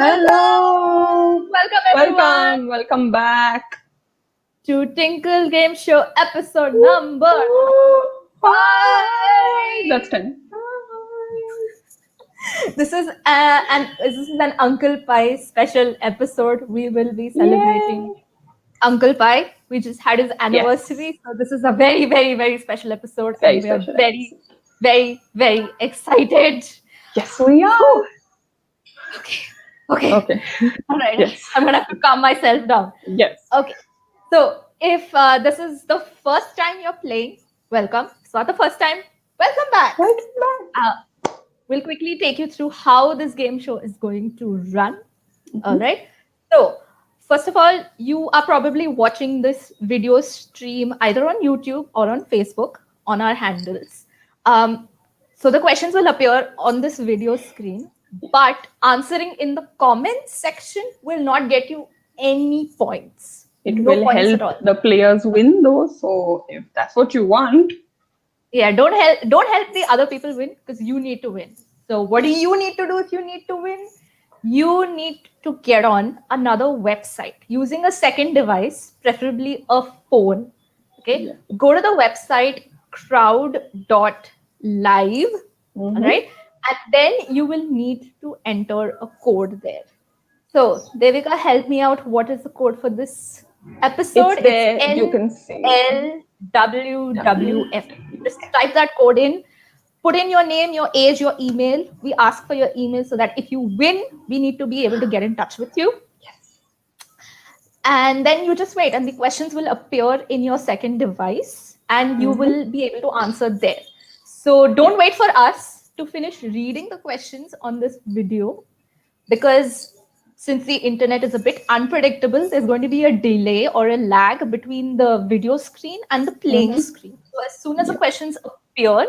Hello. Welcome everyone Welcome back. to Tinkle Game Show episode number 5. That's 10. This is an Uncle Pie special episode. We will be celebrating Uncle Pie. We just had his anniversary, so this is a very, very, very special episode, Very and we are special very, very, very excited. Yes, we are. Okay. All right. Yes. I'm gonna have to calm myself down. Yes. Okay. So if this is the first time you're playing, welcome. If it's not the first time, welcome back. We'll quickly take you through how this game show is going to run. All right. So first of all, you are probably watching this video stream either on YouTube or on Facebook on our handles. So the questions will appear on this video screen, but answering in the comments section will not get you any points. It will help the players win though. So if that's what you want. Yeah, don't help the other people win, because you need to win. So what do you need to do if you need to win? You need to get on another website using a second device, preferably a phone. Okay. Yeah. Go to the website crowd.live. All right. And then you will need to enter a code there. So Devika, help me out. What is the code for this episode? It's there. You can see LWWF. Just type that code in. Put in your name, your age, your email. We ask for your email so that if you win, we need to be able to get in touch with you. Yes. And then you just wait, and the questions will appear in your second device, and you will be able to answer there. So don't wait for us to finish reading the questions on this video, because since the internet is a bit unpredictable, there's going to be a delay or a lag between the video screen and the playing screen. So as soon as the questions appear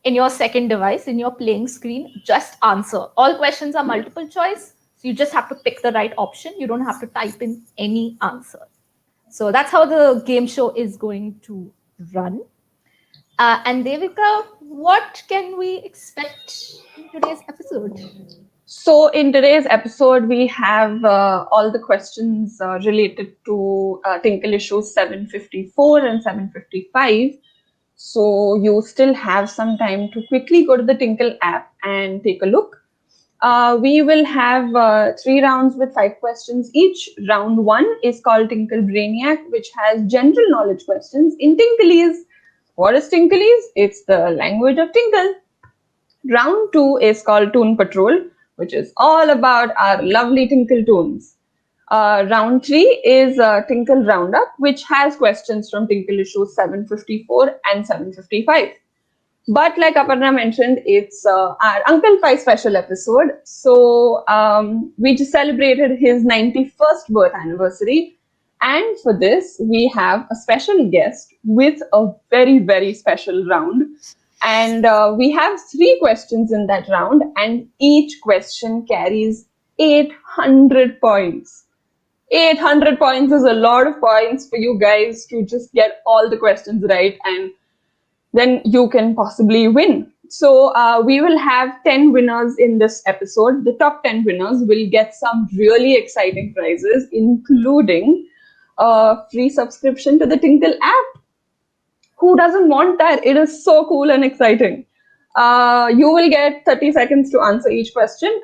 in your second device, in your playing screen, just answer. All questions are multiple choice, so you just have to pick the right option. You don't have to type in any answer. So that's how the game show is going to run. And Devika, what can we expect in today's episode? So in today's episode, we have all the questions related to Tinkle issues 754 and 755. So you still have some time to quickly go to the Tinkle app and take a look. We will have 3 rounds with 5 questions each. Round 1 is called Tinkle Brainiac, which has general knowledge questions in Tinklese. What is Tinklese? It's the language of Tinkle. Round 2 is called Toon Patrol, which is all about our lovely Tinkle tunes. Round 3 is Tinkle Roundup, which has questions from Tinkle issues 754 and 755. But like Aparna mentioned, it's our Uncle Pie special episode. So we just celebrated his 91st birth anniversary. And for this, we have a special guest with a very, very special round. And we have 3 questions in that round, and each question carries 800 points. 800 points is a lot of points for you guys to just get all the questions right, and then you can possibly win. So we will have 10 winners in this episode. The top 10 winners will get some really exciting prizes, including a free subscription to the Tinkle app. Who doesn't want that? It is so cool and exciting. You will get 30 seconds to answer each question.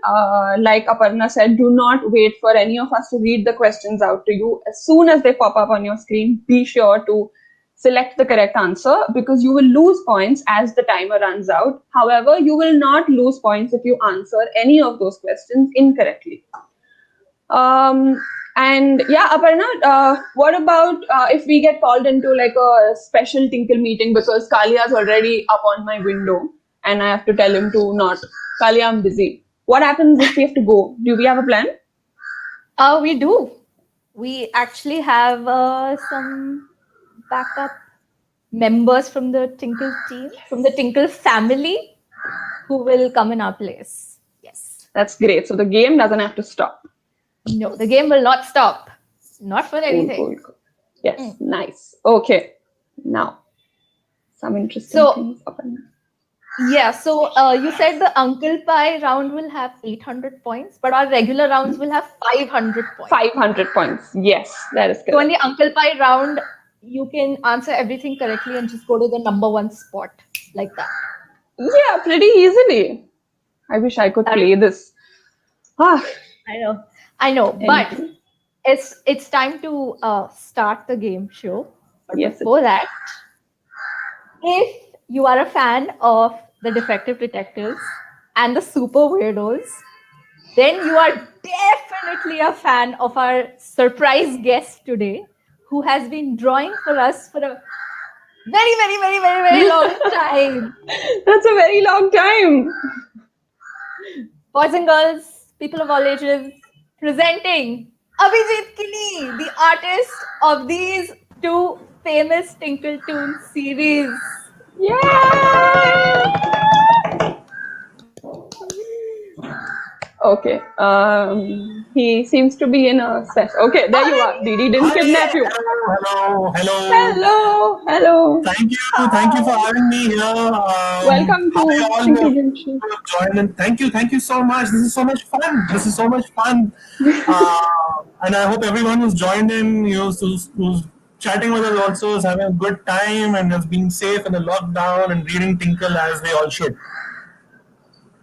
Like Aparna said, do not wait for any of us to read the questions out to you. As soon as they pop up on your screen, be sure to select the correct answer, because you will lose points as the timer runs out. However, you will not lose points if you answer any of those questions incorrectly. And yeah, Aparna, what about if we get called into like a special Tinkle meeting, because Kalia's already up on my window and I have to tell him to not. Kalia, I'm busy. What happens if we have to go? Do we have a plan? We do. We actually have some backup members from the Tinkle team, from the Tinkle family, who will come in our place. Yes. That's great. So the game doesn't have to stop. No, the game will not stop. Not for anything. Cool. Yes, nice. Okay. Now, some interesting things. Yeah, so you said the Uncle Pie round will have 800 points, but our regular rounds will have 500 points. 500 points. Yes, that is So in correct. the Uncle Pie round, you can answer everything correctly and just go to the number one spot like that. Yeah, pretty easily. I wish I could That play this. Ah, I know, but anyway. it's time to start the game show. But Yes, it before is. that, if you are a fan of the Defective Detectives and the Super Weirdos, then you are definitely a fan of our surprise guest today, who has been drawing for us for a very, very, very, very, very long time. That's a very long time. Boys and girls, people of all ages, presenting Abhijit Kini, the artist of these two famous Tinkle Toon series. Yay! Okay. He seems to be in a session. Okay, there you are. Didi didn't kidnap you. Hello. Hello. Hello. Thank you for having me here. Welcome Hi to all Tinkle who Junction. have joined in. Thank you so much. This is so much fun. And I hope everyone who's joined in, who's chatting with us also is having a good time and is being safe in the lockdown and reading Tinkle as they all should.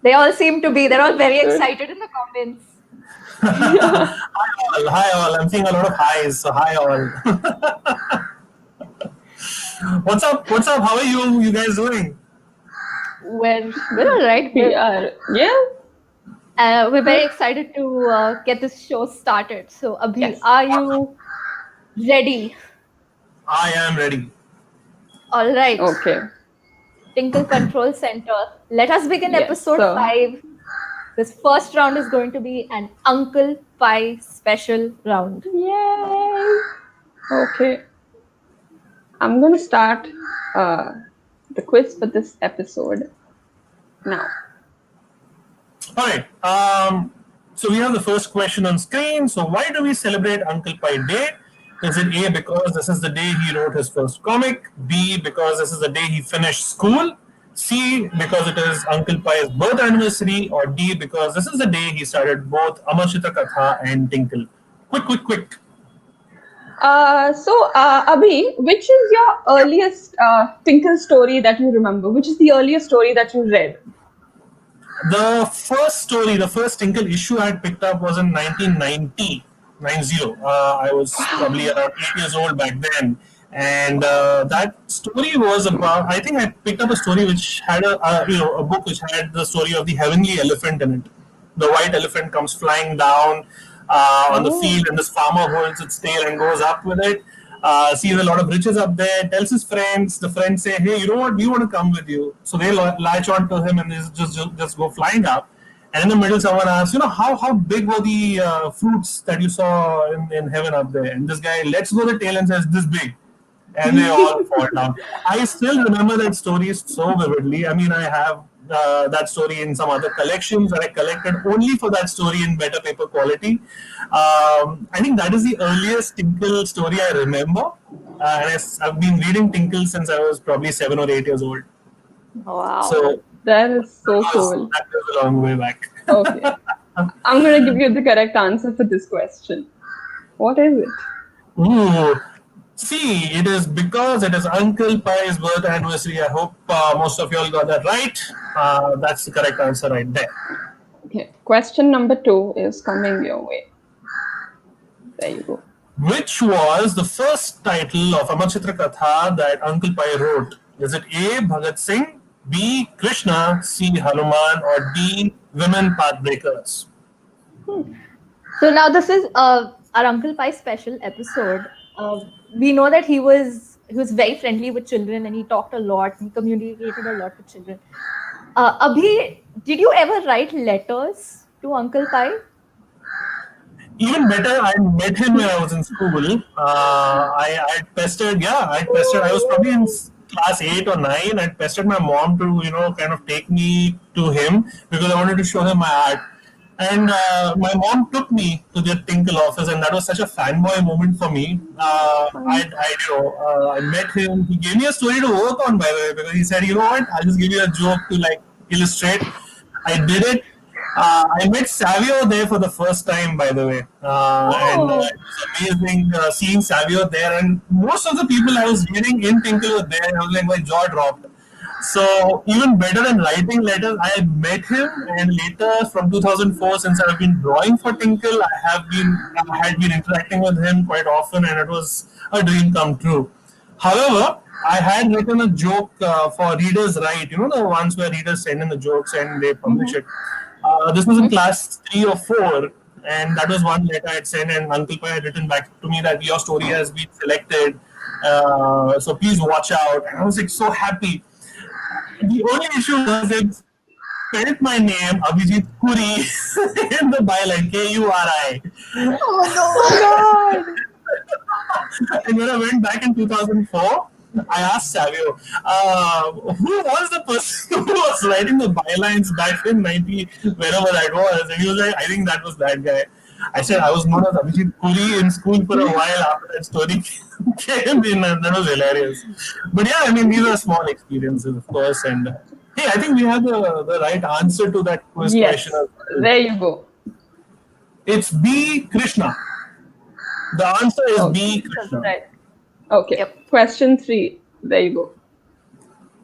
They all seem to be. They're all very Good. excited in the comments. Hi all. I'm seeing a lot of highs. So hi all. What's up? How are you guys doing? We're all right. We are. Yeah. We're very excited to get this show started. So, Abhi, Yes. are you ready? I am ready. All right. Okay. Tinkle Control Center. Let us begin Yes, episode sir. 5. This first round is going to be an Uncle Pie special round. Yay. Okay. I'm going to start the quiz for this episode now. All right. So we have the first question on screen. So why do we celebrate Uncle Pie Day? Is it A, because this is the day he wrote his first comic? B, because this is the day he finished school? C, because it is Uncle Pie's birth anniversary? Or D, because this is the day he started both Amar Chitra Katha and Tinkle? Quick. Abhi, which is your earliest Tinkle story that you remember? Which is the earliest story that you read? The first Tinkle issue I had picked up was in 1990. I was probably around 8 years old back then. And that story was about, I think I picked up a story which had a book which had the story of the heavenly elephant in it. The white elephant comes flying down on the field, and this farmer holds its tail and goes up with it. Sees a lot of riches up there, tells his friends. The friends say, "Hey, you know what? We want to come with you." So they latch on to him and they just go flying up. And in the middle, someone asks, how big were the fruits that you saw in heaven up there? And this guy lets go the tail and says, "This big." And they all fall down. I still remember that story so vividly. I mean, I have that story in some other collections that I collected only for that story in better paper quality. I think that is the earliest Tinkle story I remember. And I've been reading Tinkle since I was probably 7 or 8 years old. Wow. So that is so cool. That goes a long way back. Okay. I'm going to give you the correct answer for this question. What is it? Ooh. See, it is because it is Uncle Pie's birth anniversary. I hope most of you all got that right. That's the correct answer right there. Okay. Question number 2 is coming your way. There you go. Which was the first title of Amar Chitra Katha that Uncle Pie wrote? Is it A, Bhagat Singh, B, Krishna, C, Hanuman, or D, Women Pathbreakers? So now this is our Uncle Pie special episode. We know that he was very friendly with children and he talked a lot. He communicated a lot with children. Abhi, did you ever write letters to Uncle Pie? Even better, I met him when I was in school. I pestered. I was probably in class 8 or 9. I pestered my mom to, kind of take me to him because I wanted to show him my art. And my mom took me to the Tinkle office, and that was such a fanboy moment for me. I met him. He gave me a story to work on, by the way, because he said, "You know what? I'll just give you a joke to like illustrate." I did it. I met Savio there for the first time, by the way, and Oh. it was amazing seeing Savio there. And most of the people I was meeting in Tinkle were there. I was like, my jaw dropped. So even better than writing letters, I met him, and later from 2004, since I've been drawing for Tinkle, I had been interacting with him quite often, and it was a dream come true. However, I had written a joke for Readers Write, you know, the ones where readers send in the jokes and they publish it. This was in class 3 or 4, and that was one letter I had sent, and Uncle Pai had written back to me that your story has been selected, so please watch out. And I was like so happy. The only issue was it spelled my name, Abhijit Kuri, in the byline, Kuri. Oh no. And when I went back in 2004, I asked Savio, who was the person who was writing the bylines back in 90, wherever that was? And he was like, I think that was that guy. I said, I was known as Abhijit Kuri in school for a while after that story came in, and that was hilarious. But yeah, I mean, these are small experiences, of course. And hey, I think we have the right answer to that quiz Yes, question. there you go. It's B. Krishna. The answer is B. Krishna. Right. Okay. Yep. Question 3. There you go.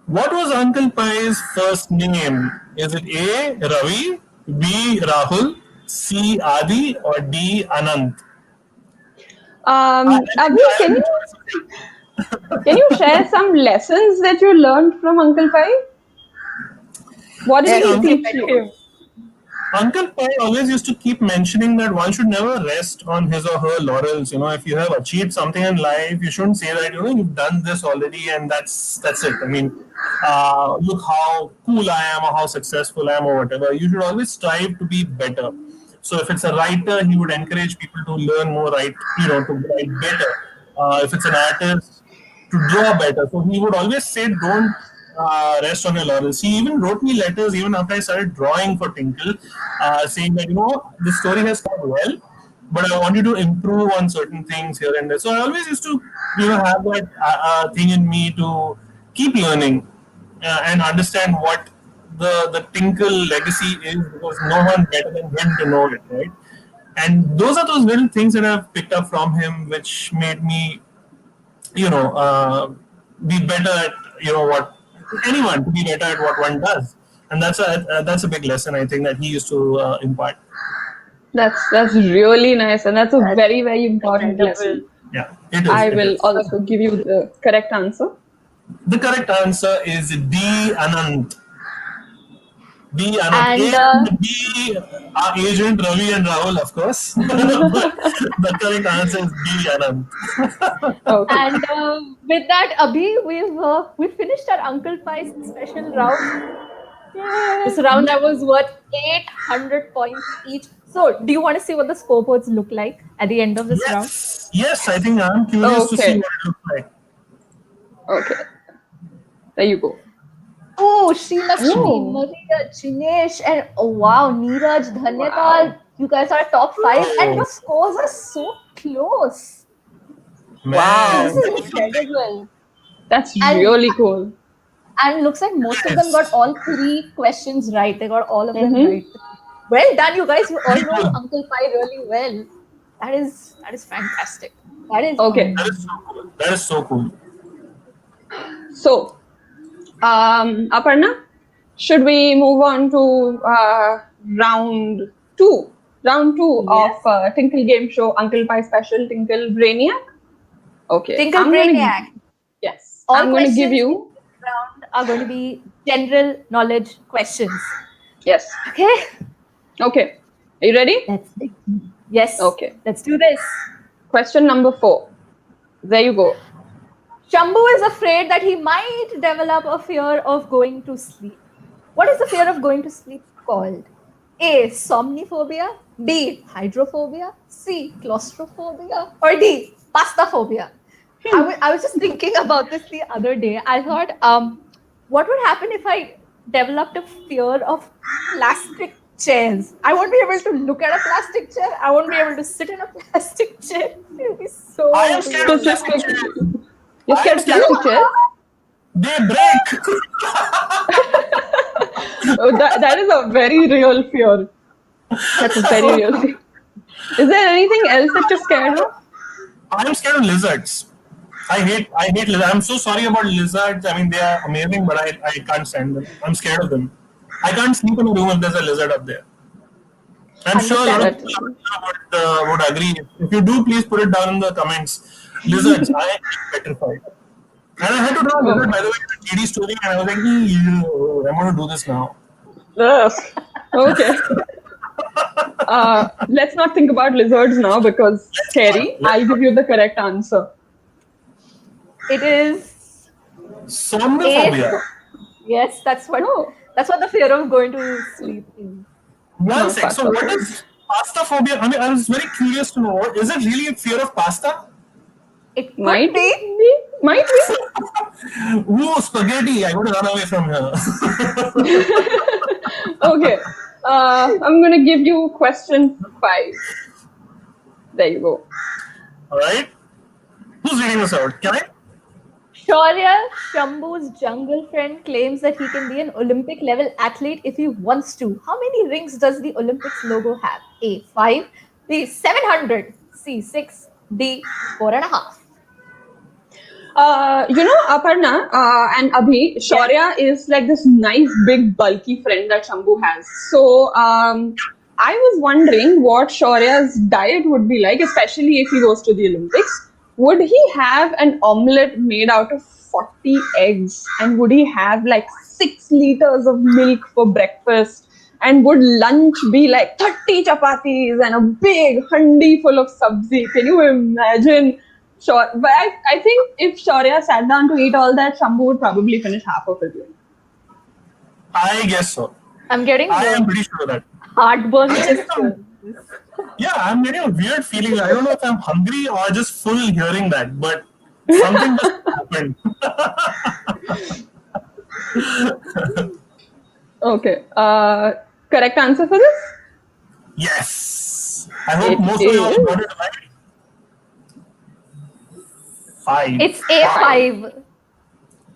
What was Uncle Pai's first name? Is it A. Ravi, B. Rahul, C. Adi, or D. Anant? Abhi, can you share some lessons that you learned from Uncle Pai? What did he teach you? Uncle Pai always used to keep mentioning that one should never rest on his or her laurels. You know, if you have achieved something in life, you shouldn't say that, you know, you've done this already and that's it. I mean, look how cool I am or how successful I am or whatever. You should always strive to be better. So if it's a writer, he would encourage people to learn more, to write better. If it's an artist, to draw better. So he would always say, don't rest on your laurels. He even wrote me letters even after I started drawing for Tinkle, saying that, you know, this story has come well, but I want you to improve on certain things here and there. So I always used to, you know, have that thing in me to keep learning and understand what the Tinkle legacy is, because no one better than him to know it, right? And those are those little things that I've picked up from him, which made me, you know, be better at, you know, what anyone to be better at what one does, and that's a big lesson I think that he used to impart. That's really nice, and that's a very, very important lesson. Yeah, it is. I it will is. also give you the correct answer. The correct answer is D. Anant. D. Anant. And, And B. Our agent Ravi and Rahul, of course. But the correct answer is D. Anant. Okay. And with that, Abhi, we've finished our Uncle Pai's special round. This round that was worth 800 points each. So, do you want to see what the scoreboards look like at the end of this round? Yes, I think I'm curious to see Okay. what it looks like. Okay. There you go. Oh, Srilakshmi, Oh. Maria, Jinesh, and oh, wow, Neeraj, Dhanyapal. You guys are top 5, and your scores are so close. Man. This is incredible. That's And- really cool. And looks like most of them got all 3 questions right. They got all of them Mhm. right. Well done, you guys. You all know Uncle Pai really well. That is fantastic. That is Okay. That is so cool. That is so cool. So, Aparna, should we move on to round 2? Round 2 Yes. of Tinkle Game Show, Uncle Pai Special, Tinkle Brainiac? Okay. Tinkle I'm gonna- Brainiac. Yes. All I'm going to give questions you. round are going to be general knowledge questions. Yes. Okay. Okay. Are you ready? Yes. Okay. Let's do this. Question number 4. There you go. Shambhu is afraid that he might develop a fear of going to sleep. What is the fear of going to sleep called? A. Somniphobia. B. Hydrophobia. C. Claustrophobia. Or D. Pastaphobia. I was just thinking about this the other day. I thought, what would happen if I developed a fear of plastic chairs. I won't be able to look at a plastic chair. I won't be able to sit in a plastic chair. It'll be so I am scared of weird. plastic chairs. You're scared of plastic chairs? They break. Oh, that is a very real fear. That's a very real fear. Is there anything else that you're scared of? I am scared of lizards. I hate lizards. I'm so sorry about lizards. I mean, they are amazing, but I can't stand them. I'm scared of them. I can't sleep in a room if there's a lizard up there. I'm sure a lot of people would agree. If you do, please put it down in the comments. Lizards, I am petrified. And I had to draw a lizard, by the way, in a GD story, and I was like, I'm going to do this now. Ugh. Okay. Let's not think about lizards now because scary. I'll give you the correct answer. It is Somnophobia. Yes, that's what the fear of going to sleep is. One sec. So what is pasta phobia? I mean, I was very curious to know. Is it really a fear of pasta? It Might could be. be. Might be. Ooh, spaghetti. I want to run away from here. Okay. I'm going to give you question 5. There you go. All right. Who's reading this out? Can I? Shaurya, Shambhu's jungle friend, claims that he can be an Olympic level athlete if he wants to. How many rings does the Olympics logo have? A, 5, B, 700, C, 6, D, 4.5. Aparna and Abhi, Shaurya is like this nice, big, bulky friend that Shambhu has. So, I was wondering what Shaurya's diet would be like, especially if he goes to the Olympics. Would he have an omelette made out of 40 eggs? And would he have like 6 liters of milk for breakfast? And would lunch be like 30 chapatis and a big handi full of sabzi? Can you imagine? Sure. But I think if Shaurya sat down to eat all that, Shambhu would probably finish half of it. I guess so. I'm getting I am pretty sure of that. heartburn. Just Yeah, I'm getting a weird feeling. I don't know if I'm hungry or just full hearing that, but something just happened. Okay. Correct answer for this? Yes. I hope It most of you all is- got it right. 5. It's A5.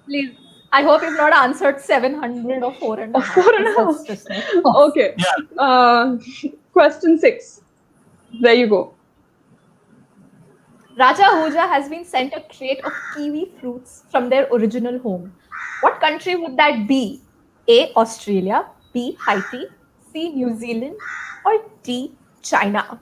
Please. I hope you've not answered 700 or 4.5. 4.5. That's just nice. Okay. Yeah. Question 6. There you go. Raja Ahuja has been sent a crate of kiwi fruits from their original home. What country would that be? A, Australia, B, Haiti, C, New Zealand, or D, China?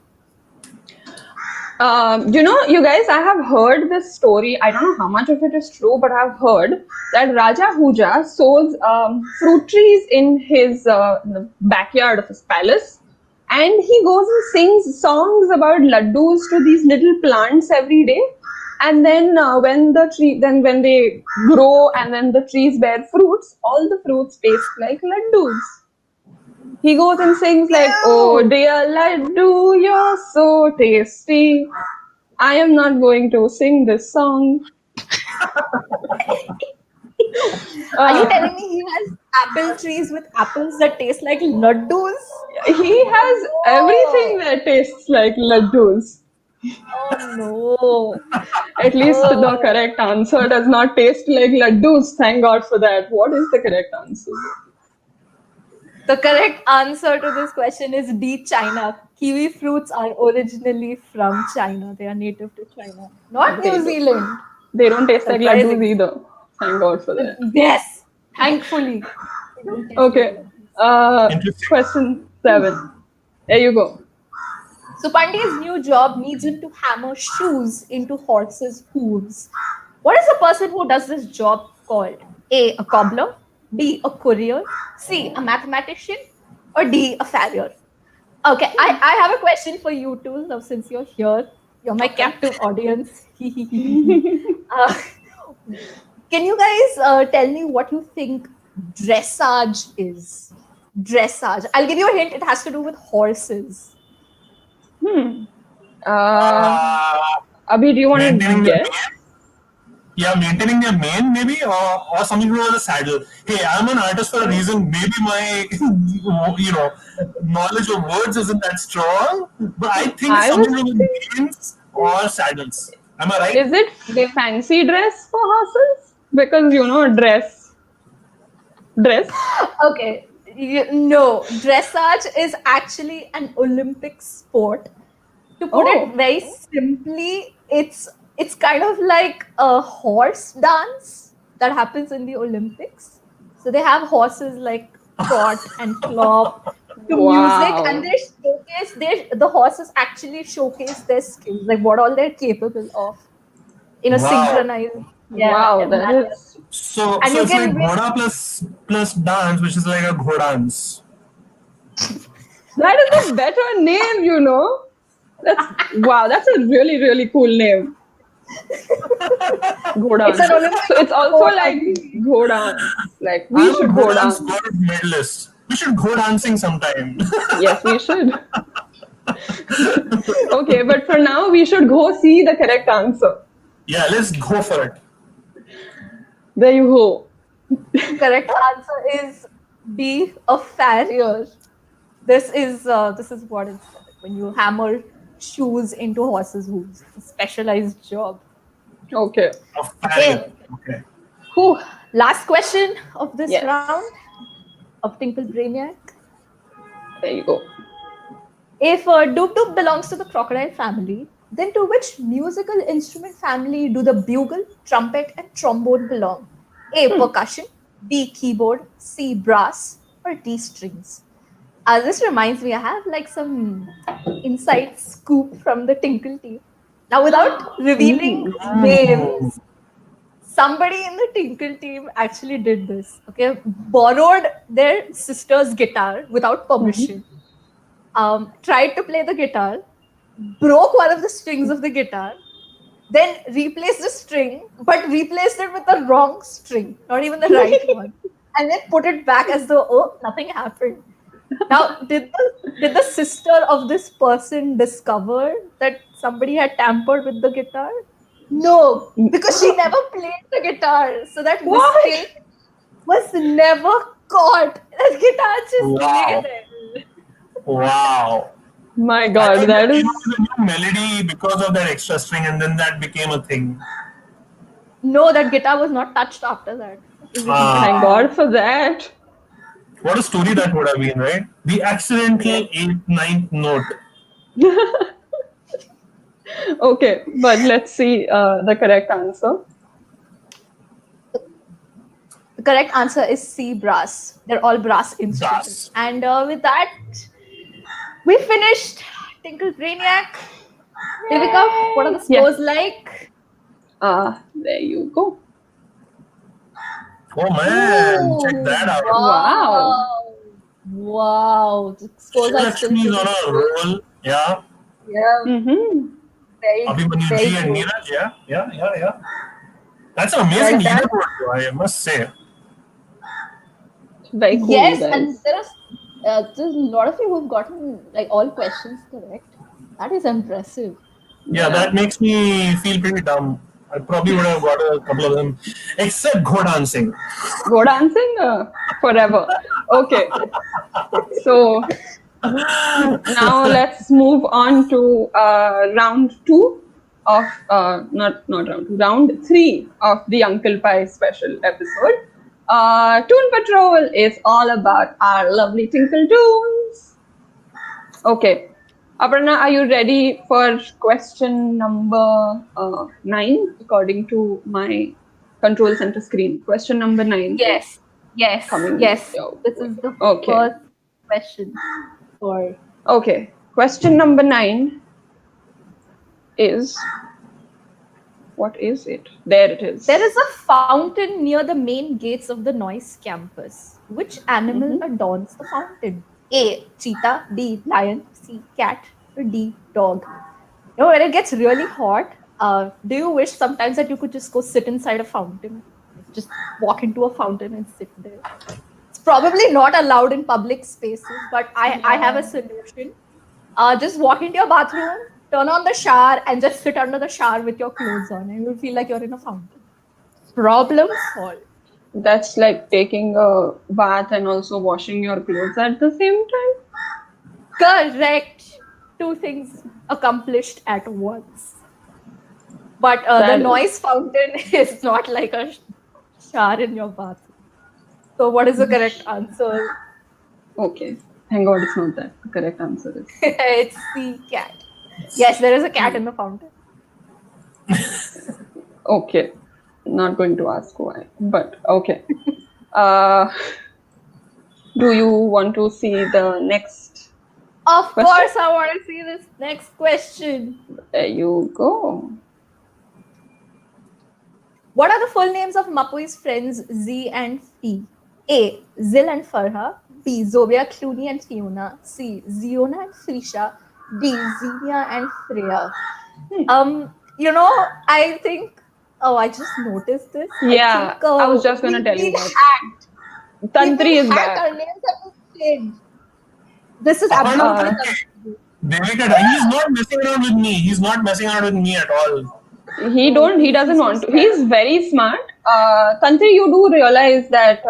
You guys, I have heard this story. I don't know how much of it is true, but I've heard that Raja Ahuja sows fruit trees in his backyard of his palace. And he goes and sings songs about laddus to these little plants every day. And then when they grow and then the trees bear fruits, all the fruits taste like laddus. He goes and sings like, "Oh dear laddu, you're so tasty. I am not going to sing this song." Are you telling me he has apple trees with apples that taste like laddus? He has everything that tastes like laddus. Oh no. At least the correct answer does not taste like laddus. Thank God for that. What is the correct answer? The correct answer to this question is D, China. Kiwi fruits are originally from China. They are native to China, not They New do. Zealand. They don't taste like Surprising. laddus either. Thank God for that. Yes, thankfully. Okay. Interesting. Question 7. There you go. So Pandey's new job needs him to hammer shoes into horses' hooves. What is the person who does this job called? A, a cobbler, B, a courier, C, a mathematician, or D, a farrier? Okay, I have a question for you too, now since you're here. You're my captive audience. Can you guys tell me what you think dressage is? Dressage. I'll give you a hint. It has to do with horses. Abhi, do you want to Maintaining the guess? pace? Yeah, maintaining their mane maybe, or something to do with a saddle. Hey, I'm an artist for a reason. Maybe my knowledge of words isn't that strong, but I think it's I something was to do with manes or saddles. Am I right? Is it fancy dress for horses? Because dress. Okay. No, dressage is actually an Olympic sport. To put it Oh, very simply, it's kind of like a horse dance that happens in the Olympics. So they have horses like trot and flop to music, and wow. they showcase the horses actually showcase their skills, like what all they're capable of in a Wow. synchronized Wow, that manner. is And So you it's like can win. ghoda plus dance, which is like a ghodans. that is a better name. That's a really, really cool name. Go It's an dance. So Olympic it's also sport, like agree. go dance. Like we I'm a should go ghodans dance. gold medalist. We should go dancing sometime. Yes, we should. Okay, but for now we should go see the correct answer. Yeah, let's go for it. There you go. Correct answer is B, a farrier. This is what it's like when you hammer shoes into horses' hooves. It's a specialized job. Okay. A Okay. farrier. Okay. Whew. Last question of this Yes. round of Tinkle Brainiac. There you go. If Doop Doop belongs to the crocodile family, then to which musical instrument family do the bugle, trumpet, and trombone belong? A. Percussion, B. Keyboard, C. Brass, or D. Strings? This reminds me, I have like some inside scoop from the Tinkle team. Now, without revealing names, somebody in the Tinkle team actually did this. Okay, borrowed their sister's guitar without permission. Tried to play the guitar, broke one of the strings of the guitar, then replaced the string, but replaced it with the wrong string, not even the right one, and then put it back as though nothing happened. Now, did the sister of this person discover that somebody had tampered with the guitar? No, because she never played the guitar, so that What? mistake was never caught. The guitar just lay Wow. there. Wow. My I God, thought that that came is up with a new melody because of that extra string, and then that became a thing. No, that guitar was not touched after that. It was never thank Ah, God for that. what a story that would have been, right? The accidental eighth, ninth note. Okay, but let's see the correct answer. The correct answer is C, brass. They're all brass instruments. Das. And with that, we finished Tinkle Brainiac. Devika, what are the scores Yes. like? There you go. Oh man, check Ooh, that out. Wow. Wow. The scores are still Lakshmi is on pretty a good. roll. Yeah. Yeah, Mm-hmm. very, Abhimanyu very G and cool. Neeraj. Yeah. That's an amazing Well done. leaderboard, though, I must say. Very cool, Yes, guys. and there's a lot of you who've gotten like all questions correct. That is impressive. Yeah, that makes me feel pretty dumb. I probably would have got a couple of them, except go dancing. Go dancing forever. Okay. So now let's move on to round two of not round two, round three of the Uncle Pie special episode. Toon Patrol is all about our lovely Tinkle Toons. Okay. Aparna, are you ready for question number 9 according to my control center screen? Question number 9. Yes, yes, Coming yes. your This way. is the Okay. first question for Okay. Question number 9 is, what is it? There it is. there is a fountain near the main gates of the Noise campus. Which animal adorns the fountain? A. Cheetah. B. Lion. C. Cat. Or D. Dog. You know, when it gets really hot, do you wish sometimes that you could just go sit inside a fountain? Just walk into a fountain and sit there. It's probably not allowed in public spaces, but I have a solution. Just walk into your bathroom, turn on the shower, and just sit under the shower with your clothes on, and you'll feel like you're in a fountain. Problem solved. That's like taking a bath and also washing your clothes at the same time. Correct. Two things accomplished at once. But the That is noise fountain is not like a shower in your bathroom. So, what is the correct answer? okay. Thank God it's not that. The correct answer is It's the cat. Yes, there is a cat in the fountain. okay. Not going to ask why, but okay. Uh, do you want to see the next? Of Question? course, I want to see this next question. There you go. What are the full names of Mapui's friends Z and Fee? A. Zil and Farha. B. Zobia, Clooney and Fiona. C. Ziona and Frisha. D. Xenia and Freya. I think. Oh, I just noticed this. Yeah, I was just gonna tell you we've that. been hacked. Tantri is hacked. back. Our names have been changed. This is Oh, no, absolutely. He's not messing around with me. He's not messing around with me at all. He doesn't want to. He's very smart. Tantri, you do realize that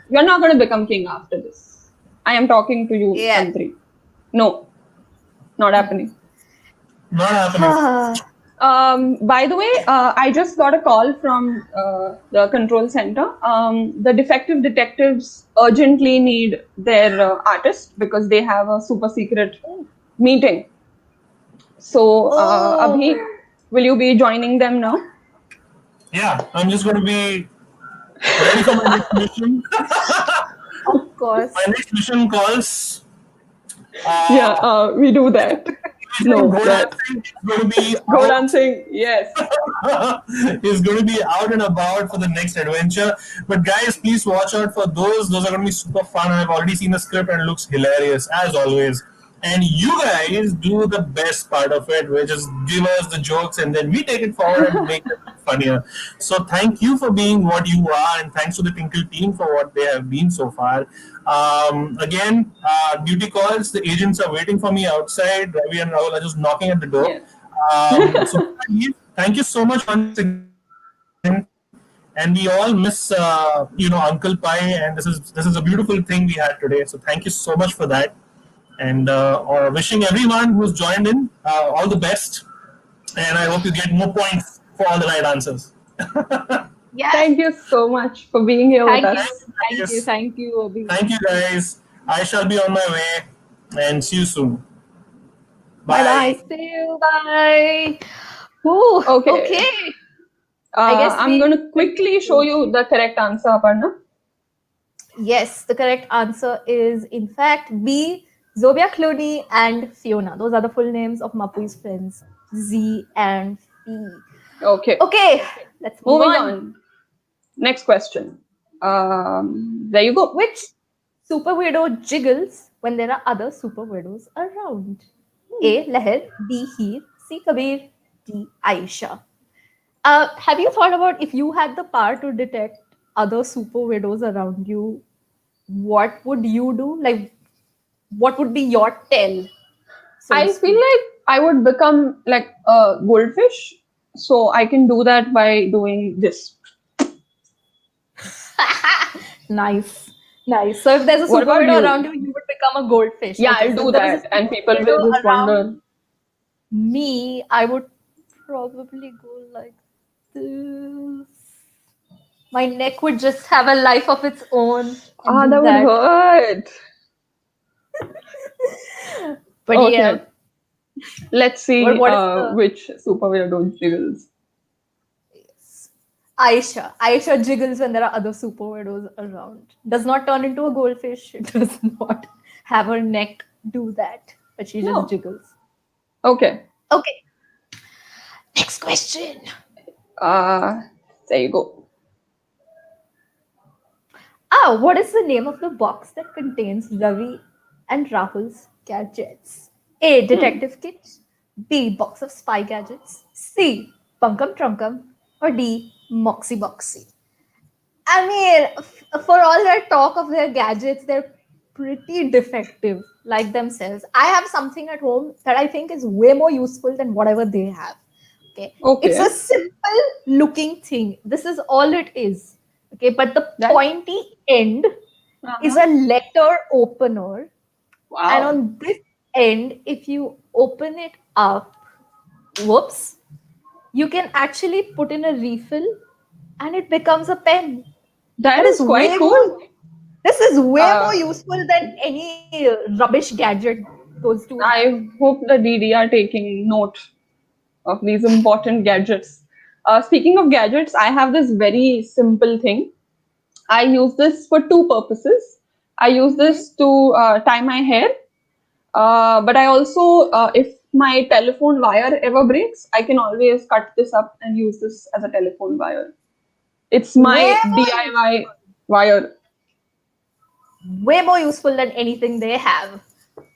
you're not going to become king after this. I am talking to you, Yeah. Tantri. No, not happening. Not happening. By the way, I just got a call from the control center. The defective detectives urgently need their artist because they have a super secret meeting. So, Abhi, will you be joining them now? Yeah, I'm just going to be ready for my next mission. Of course. My next mission calls. We do that. No, Go that. dancing is going to be Go dancing, yes. is going to be out and about for the next adventure. But guys, please watch out for those. Those are going to be super fun. I've already seen the script and it looks hilarious as always. And you guys do the best part of it, which is give us the jokes and then we take it forward and make it funnier. So thank you for being what you are, and thanks to the Tinkle team for what they have been so far. Again, duty calls. The agents are waiting for me outside. Ravi and Rahul are just knocking at the door. Yes. So thank you so much once again. And we all miss Uncle Pi, and this is a beautiful thing we had today. So thank you so much for that. And wishing everyone who's joined in all the best. And I hope you get more points for all the right answers. Yes. Thank you so much for being here with us. Thank you, Abhi. Thank you, guys. I shall be on my way, and see you soon. Bye-bye. See you. Bye. Ooh, Okay. I guess I'm going to quickly show you the correct answer, Aparna. Yes, the correct answer is in fact B. Zobia, Clooney and Fiona. Those are the full names of Mapui's friends, Z and P. Okay. Okay, let's move Moving on. on. Next question. There you go. Which super weirdo jiggles when there are other super weirdos around? A. Leher, B. Heer, C. Kabir, D. Aisha. Have you thought about if you had the power to detect other super weirdos around you, what would you do? Like, what would be your tell? I feel like I would become like a goldfish. So I can do that by doing this. Nice. So if there's a What super about weirdo you? around you, you would become a goldfish. Yeah, Okay, I'll so do if there was that. a And super people weirdo will just around wonder. me, I would probably go like this. My neck would just have a life of its own. and do That would hurt. But Okay. yeah, Let's see what is the- which super weirdo jiggles. Aisha jiggles when there are other super weirdos around. Does not turn into a goldfish. Does not have her neck do that. But she just jiggles. Okay. Next question. There you go. What is the name of the box that contains Ravi and Rahul's gadgets? A. Detective kit. B. Box of spy gadgets. C. Bunkum Trunkum. Or D. Moxie Boxy. I mean, for all their talk of their gadgets, they're pretty defective, like themselves. I have something at home that I think is way more useful than whatever they have. Okay. Okay. It's a simple looking thing. This is all it is. Okay. But the pointy end is a letter opener. Wow. And on this end, if you open it up, whoops, you can actually put in a refill and it becomes a pen. That is quite way cool. more. This is way more Uh, useful than any rubbish gadget those two have. I hope the DD are taking note of these important gadgets. Speaking of gadgets, I have this very simple thing. I use this for two purposes. I use this to tie my hair, but I also, if my telephone wire ever breaks, I can always cut this up and use this as a telephone wire. It's Way my more DIY wire. Way more useful than anything they have.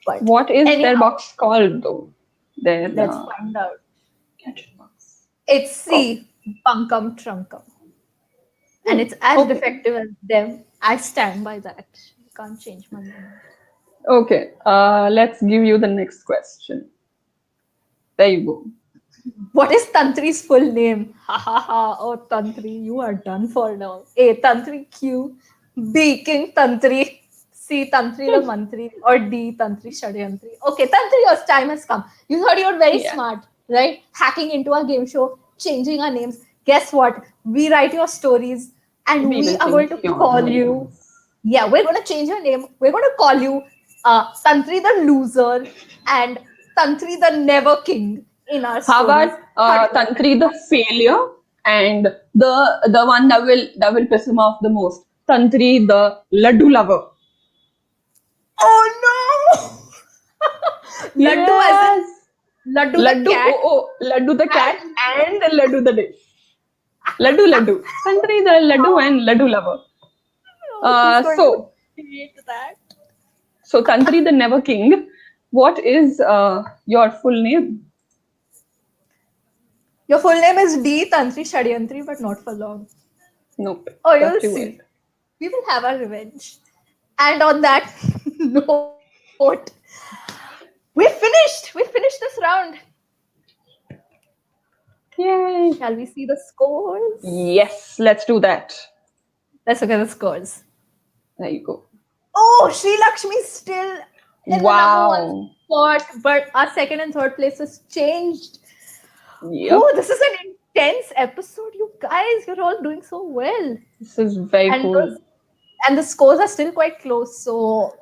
But What is their anyhow, box called though? Their let's find out. gadget box. It's C, bunkum trunkum. And it's as defective as them. I stand by that. You can't change my mind. Okay, let's give you the next question. There you go. What is Tantri's full name? Ha ha ha. Oh, Tantri, you are done for now. A, Tantri Q. B, King Tantri. C, Tantri the Mantri. Or D, Tantri Shadyantri. Okay, Tantri, your time has come. You thought you were very smart, right? Hacking into our game show, changing our names. Guess what? We write your stories and we are going to call you. Yeah, we're going to change your name. We're going to call you Tantri the Loser and Tantri the Never King in our How stories. about Tantri the Failure and the one that will piss him off the most? Tantri the Laddu Lover. Oh no! Laddu as in Laddu the cat. Laddu the cat and Laddu the dish. Laddu. Tantri the Laddu and Laddu Lover. So Tantri the Never King, what is your full name? Your full name is D, Tantri Shadyantri, but not for long. Nope. Oh, you'll see. We will have our revenge. And on that note, we finished this round. Yay. Shall we see the scores? Yes, let's do that. Let's look at the scores. There you go. Oh, Sri Lakshmi still in the number one spot, but our second and third place has changed. Yep. Oh, this is an intense episode, you guys. You're all doing so well. This is very cool. And the scores are still quite close, so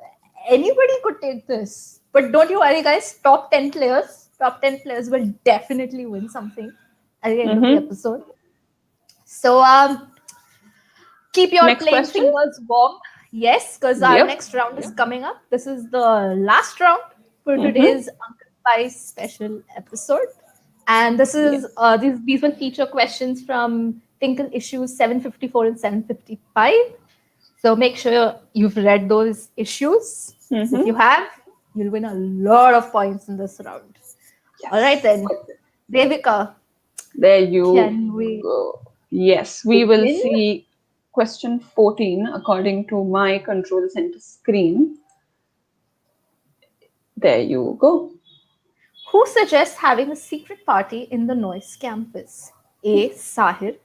anybody could take this. But don't you worry, guys. Top 10 players will definitely win something at the end of the episode. So keep your playing fingers warm. Yes, because our next round is coming up. This is the last round for today's Uncle Pie special episode. And this is these will feature questions from Tinkle issues 754 and 755. So make sure you've read those issues. If you have, you'll win a lot of points in this round. Yes. All right then. Devika. There you Can we go. Yes, we will see question 14 according to my control center screen. There you go. Who suggests having a secret party in the Noise campus? A. Sahir,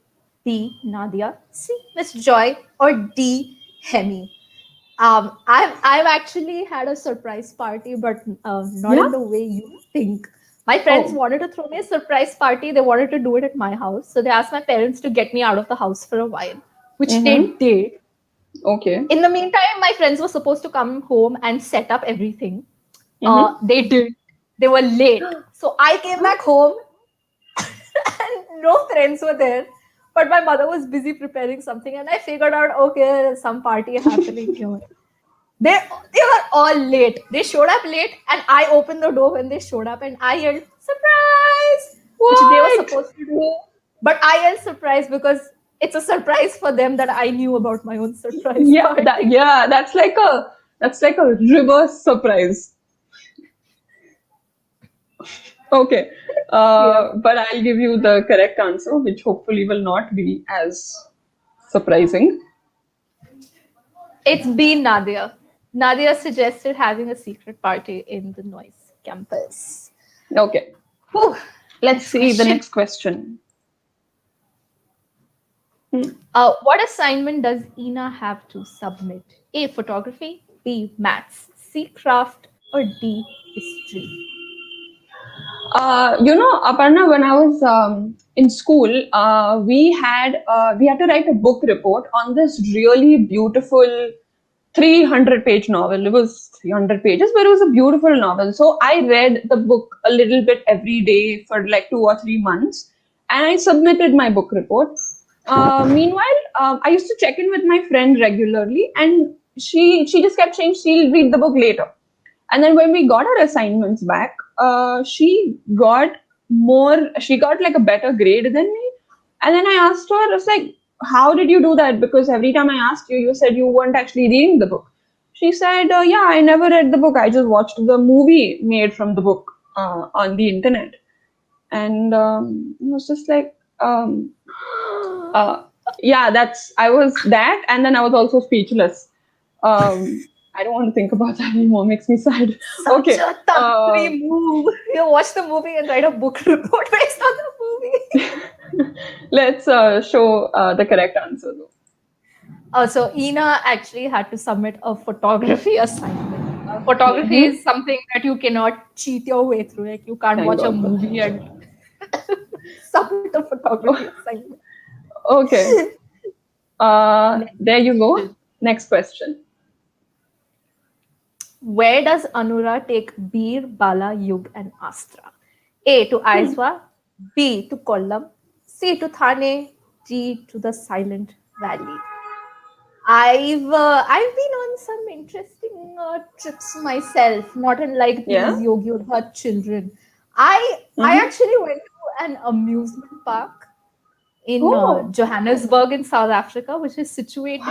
B. Nadia, C. Miss Joy, or D. Hemi? I've actually had a surprise party, but not in the way you think. My friends wanted to throw me a surprise party. They wanted to do it at my house. So they asked my parents to get me out of the house for a while, which they did. Okay. In the meantime, my friends were supposed to come home and set up everything. They did. They were late. So I came back home and no friends were there. But my mother was busy preparing something and I figured out, okay, there's some party happening here. They were all late. They showed up late and I opened the door when they showed up and I yelled, surprise! Which they were supposed to do. But I yelled surprise because it's a surprise for them that I knew about my own surprise party. That's like a reverse surprise. Okay, but I'll give you the correct answer, which hopefully will not be as surprising. It's B, Nadia. Nadia suggested having a secret party in the Noise campus. Okay. Whew. Let's Next see the question. next question. What assignment does Ina have to submit? A. Photography. B. Maths. C. Craft. Or D. History. Aparna, when I was in school, we had to write a book report on this really beautiful 300-page novel. It was 300 pages, but it was a beautiful novel. So I read the book a little bit every day for like 2 or 3 months, and I submitted my book report. Meanwhile, I used to check in with my friend regularly, and she just kept saying she'll read the book later. And then when we got our assignments back, she got like a better grade than me. And then I asked her, I was like, how did you do that? Because every time I asked you, you said you weren't actually reading the book. She said, yeah, I never read the book. I just watched the movie made from the book on the internet. And it was just like, uh, yeah, I was that. And then I was also speechless. I don't want to think about that anymore. Makes me sad. Such Okay. a tantri move. You watch the movie and write a book report based on the movie. Let's show the correct answer though. So Ina actually had to submit a photography assignment. Photography is something that you cannot cheat your way through. Like you can't Thank watch a God. movie and submit a photography assignment. Okay. There you go. Next question. Where does Anura take Bir, Bala, Yug, and Astra? A to Aizwa, B to Kollam, C to Thane, D to the Silent Valley. I've been on some interesting trips myself, not unlike these Yeah? Yogyodha children. I actually went to an amusement park in Johannesburg in South Africa, which is situated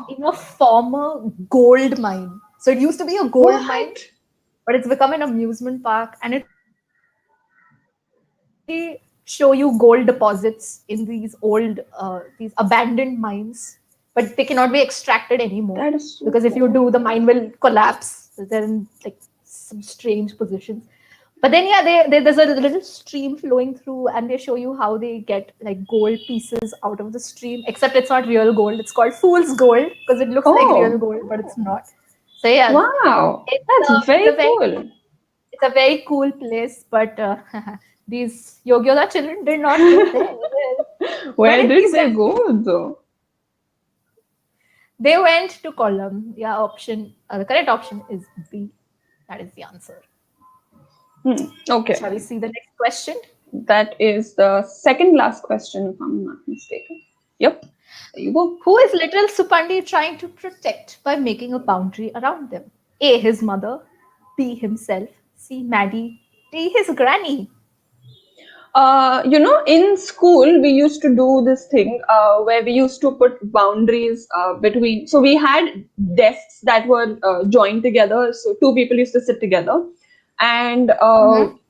in a former gold mine. So it used to be a gold mine, but it's become an amusement park, and it really show you gold deposits in these old, these abandoned mines, but they cannot be extracted anymore That is so because if you do, the mine will collapse. They're in like some strange positions. But then, yeah, there's a little stream flowing through, and they show you how they get like gold pieces out of the stream. Except it's not real gold; it's called fool's gold because it looks like real gold, but it's not. So yeah, Wow. That's very cool. it's a very cool place, but these Yogyola children did not go there. Where did they go though? They went to Kollam. Yeah, the correct option is B. That is the answer. Okay. Shall we see the next question? That is the second last question, if I'm not mistaken. Yep. There you go. Who is little Supandi trying to protect by making a boundary around them? A. His mother. B. Himself. C. Maddie. D. His granny. In school, we used to do this thing where we used to put boundaries between. So we had desks that were joined together. So two people used to sit together. And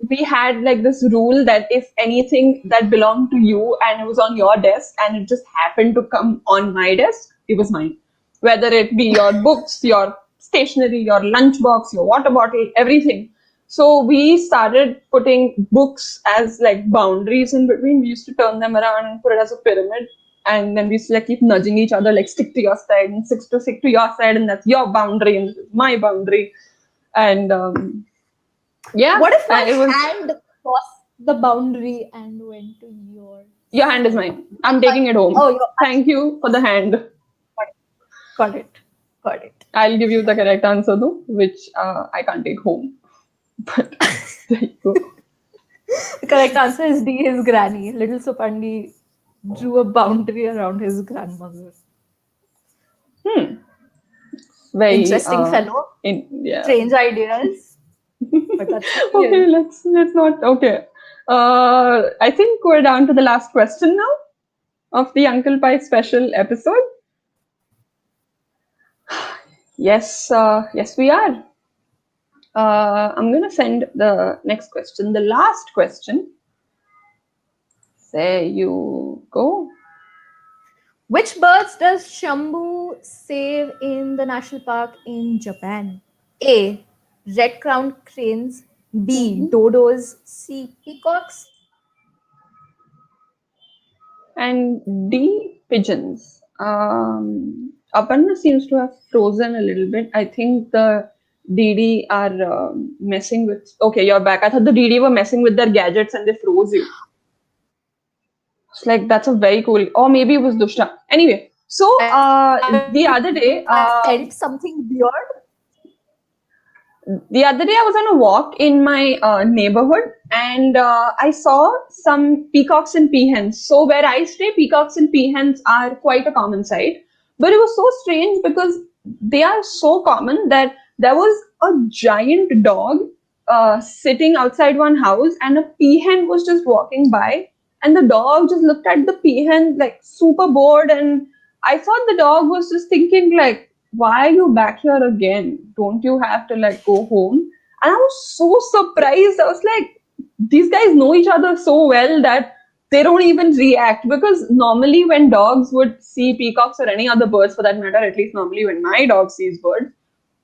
we had like this rule that if anything that belonged to you and it was on your desk and it just happened to come on my desk, it was mine. Whether it be your books, your stationery, your lunchbox, your water bottle, everything. So we started putting books as like boundaries in between. We used to turn them around and put it as a pyramid. And then we used to like keep nudging each other, like stick to your side and stick to your side, and that's your boundary and this is my boundary. And yeah. What if my hand crossed the boundary and went to yours? Your hand is mine. I'm taking it home. Thank you for the hand. Got it. I'll give you the correct answer though, which I can't take home. But there you go. The correct answer is D, his granny. Little Supandi drew a boundary around his grandmother. Very interesting fellow. Strange ideas. But that's okay, let's not. Okay. I think we're down to the last question now of the Uncle Pie special episode. Yes, we are. I'm going to send the next question, the last question. There you go. Which birds does Shambhu save in the national park in Japan? A. Red-crowned cranes. B. Dodos. C. Peacocks. And D, pigeons. Aparna seems to have frozen a little bit. I think the DD are messing with. Okay, you're back. I thought the DD were messing with their gadgets and they froze you. It's like that's a very cool. Or maybe it was Dushta. Anyway, so the other day, said something weird. I was on a walk in my neighborhood and I saw some peacocks and peahens. So where I stay, peacocks and peahens are quite a common sight. But it was so strange because they are so common that there was a giant dog sitting outside one house and a peahen was just walking by and the dog just looked at the peahen like super bored, and I thought the dog was just thinking like, why are you back here again? Don't you have to like go home? And I was so surprised. I was like, these guys know each other so well that they don't even react, because normally when dogs would see peacocks or any other birds for that matter, at least normally when my dog sees birds,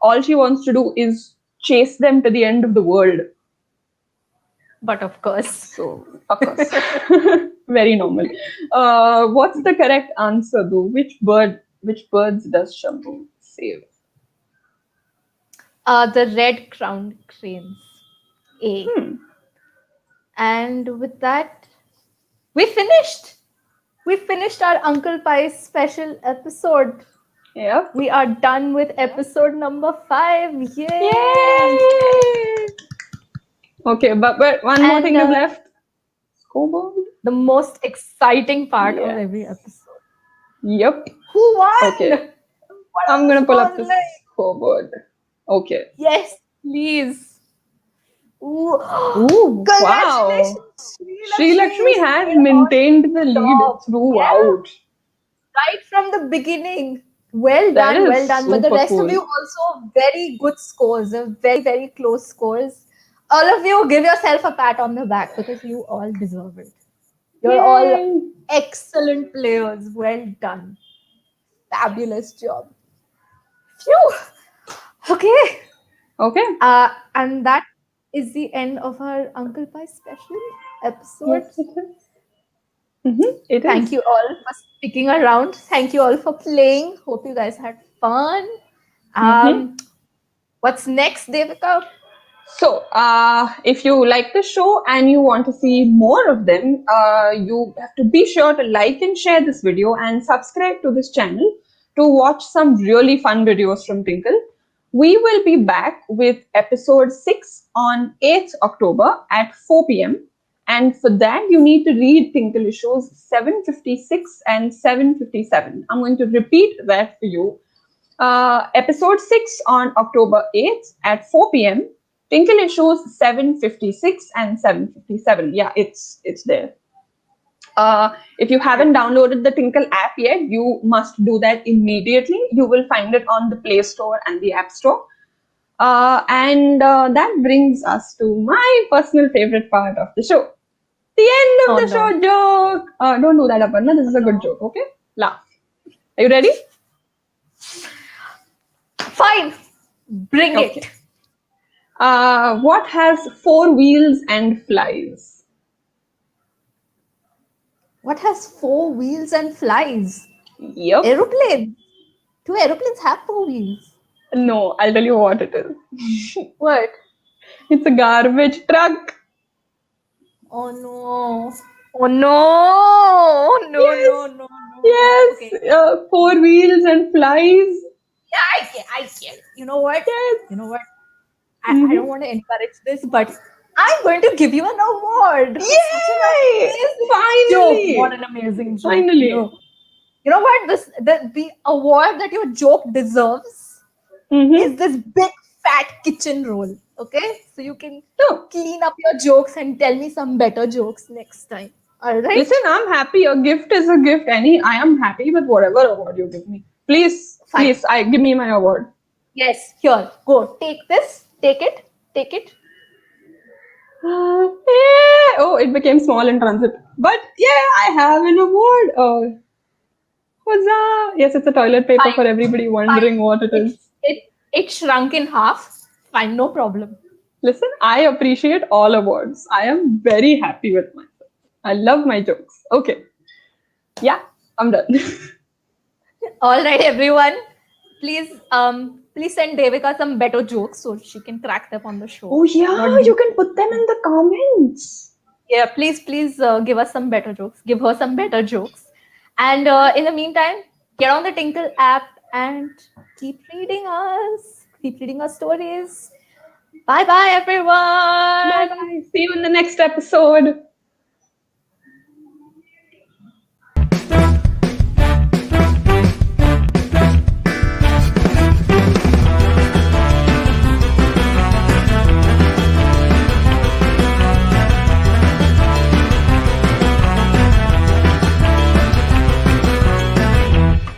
all she wants to do is chase them to the end of the world. But of course. So, of course. Very normal. What's the correct answer though? Which birds does Shambhu save? The red-crowned cranes. A. And with that, we finished. We finished our Uncle Pie's special episode. Yeah. We are done with episode number 5. Yay! Yay! Okay, but one more thing is left. Scoreboard. The most exciting part of every episode. Yep. Who won? Okay. I'm gonna pull up the scoreboard. Okay. Yes, please. Ooh, wow. Sri Lakshmi has maintained the lead throughout. Right from the beginning. Well done, well done. But the rest of you also very good scores. Very, very close scores. All of you, give yourself a pat on the back because you all deserve it. You're all excellent players. Well done. Fabulous job. Phew. Okay. Okay. And that is the end of our Uncle Pie special episode. Yes, it is. Thank you all for sticking around. Thank you all for playing. Hope you guys had fun. What's next, Devika? So, if you like the show and you want to see more of them, you have to be sure to like and share this video and subscribe to this channel to watch some really fun videos from Tinkle. We will be back with episode 6 on 8th October at 4 p.m. And for that, you need to read Tinkle issues 756 and 757. I'm going to repeat that for you. Episode 6 on October 8th at 4 p.m. Tinkle issues 756 and 757. Yeah, it's there. If you haven't downloaded the Tinkle app yet, you must do that immediately. You will find it on the Play Store and the App Store. And that brings us to my personal favorite part of the show. The end of the show joke. Don't do that, Aparna. This is a good joke, okay? Laugh. Are you ready? Fine. Bring it. What has 4 wheels and flies? What has 4 wheels and flies? Yep. Aeroplane. Do aeroplanes have 4 wheels? No, I'll tell you what it is. What? It's a garbage truck. Oh no. Oh no. No. Yes. Okay. 4 wheels and flies. Yeah, I get it. You know what? Yes. You know what? I don't want to encourage this, but I'm going to give you an award. Yay! Finally! Joke. What an amazing joke. Finally. You know what? The award that your joke deserves is this big fat kitchen roll. Okay? So you can clean up your jokes and tell me some better jokes next time. Alright? Listen, I'm happy. A gift is a gift. I am happy with whatever award you give me. Please, give me my award. Yes, here. Go. Take this. Take it. Oh, it became small in transit. But yeah, I have an award. Huzzah! Yes, it's a toilet paper for everybody wondering what it is. It shrunk in half. Fine, no problem. Listen, I appreciate all awards. I am very happy with myself. I love my jokes. Okay. Yeah, I'm done. All right, everyone. Please send Devika some better jokes so she can crack them on the show. Oh yeah, Not you can put them in the comments. Yeah, please give us some better jokes. Give her some better jokes. And in the meantime, get on the Tinkle app and keep reading us. Keep reading our stories. Bye bye, everyone. Bye bye. See you in the next episode.